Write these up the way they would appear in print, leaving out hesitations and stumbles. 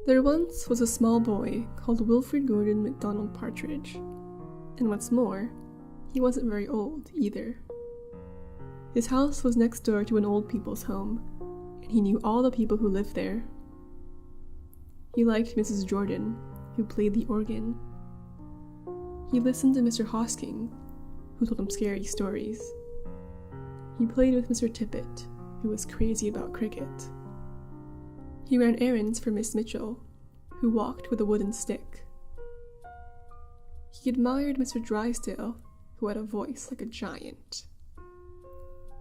There once was a small boy called Wilfrid Gordon McDonald Partridge, and what's more, he wasn't very old either. His house was next door to an old people's home, and he knew all the people who lived there. He liked Mrs. Jordan, who played the organ. He listened to Mr. Hosking, who told him scary stories. He played with Mr. Tippett, who was crazy about cricket. He ran errands for Miss Mitchell, who walked with a wooden stick. He admired Mr. Drysdale, who had a voice like a giant.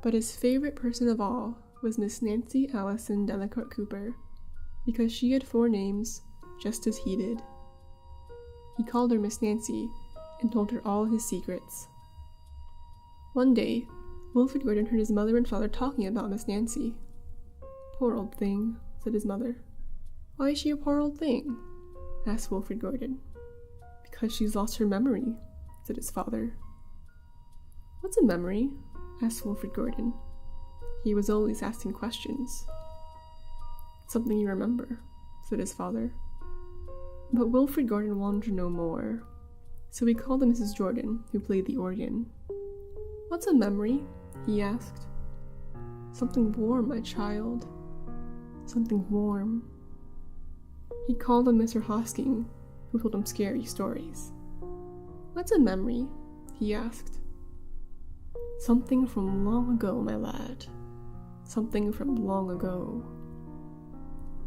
But his favorite person of all was Miss Nancy Allison Delacourt Cooper, because she had 4 names, just as he did. He called her Miss Nancy and told her all his secrets. One day, Wilfrid Gordon heard his mother and father talking about Miss Nancy. "Poor old thing," said his mother. "Why is she a poor old thing?" asked Wilfrid Gordon. "Because she's lost her memory," said his father. "What's a memory?" asked Wilfrid Gordon. He was always asking questions. "Something you remember," said his father. But Wilfrid Gordon wanted to know more, so he called to Mrs. Jordan, who played the organ. "What's a memory?" he asked. "Something warm, my child. Something warm." He called on Mr. Hosking, who told him scary stories. "What's a memory?" he asked. "Something from long ago, my lad. Something from long ago."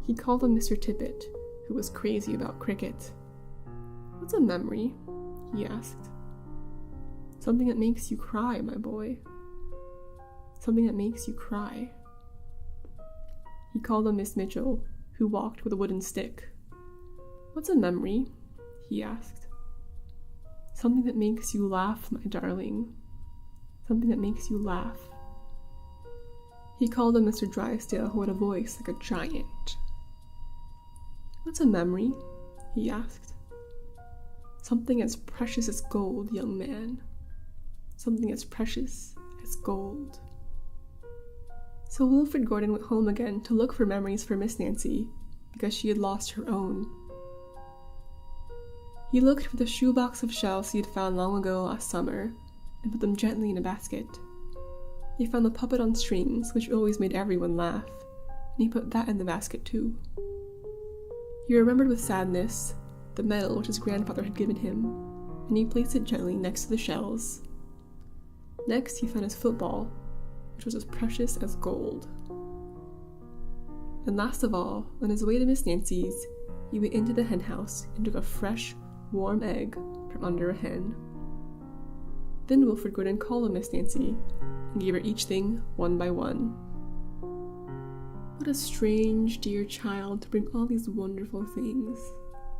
He called on Mr. Tippett, who was crazy about cricket. "What's a memory?" he asked. "Something that makes you cry, my boy. Something that makes you cry." He called on Miss Mitchell, who walked with a wooden stick. "What's a memory?" he asked. "Something that makes you laugh, my darling. Something that makes you laugh." He called on Mr. Drysdale, who had a voice like a giant. "What's a memory?" he asked. "Something as precious as gold, young man. Something as precious as gold." So Wilfrid Gordon went home again to look for memories for Miss Nancy, because she had lost her own. He looked for the shoebox of shells he had found long ago last summer, and put them gently in a basket. He found the puppet on strings, which always made everyone laugh, and he put that in the basket too. He remembered with sadness the medal which his grandfather had given him, and he placed it gently next to the shells. Next he found his football, which was as precious as gold. And last of all, on his way to Miss Nancy's, he went into the hen house and took a fresh, warm egg from under a hen. Then Wilfrid Gordon called on Miss Nancy and gave her each thing one by one. "What a strange, dear child to bring all these wonderful things,"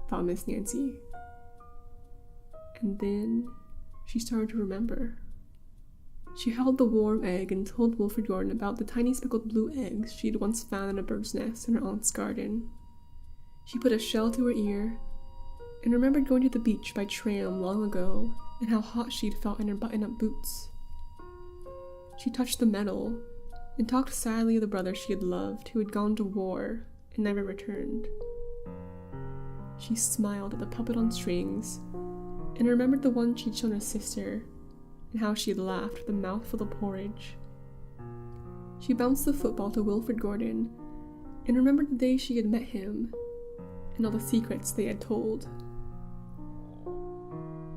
thought Miss Nancy. And then she started to remember. She held the warm egg and told Wilfrid Gordon about the tiny speckled blue eggs she had once found in a bird's nest in her aunt's garden. She put a shell to her ear, and remembered going to the beach by tram long ago, and how hot she'd felt in her button-up boots. She touched the medal, and talked sadly of the brother she had loved, who had gone to war and never returned. She smiled at the puppet on strings, and remembered the one she'd shown her sister, and how she had laughed with a mouthful of porridge. She bounced the football to Wilfrid Gordon, and remembered the day she had met him, and all the secrets they had told.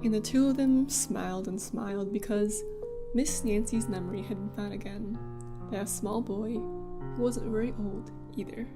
And the two of them smiled and smiled, because Miss Nancy's memory had been found again by a small boy who wasn't very old either.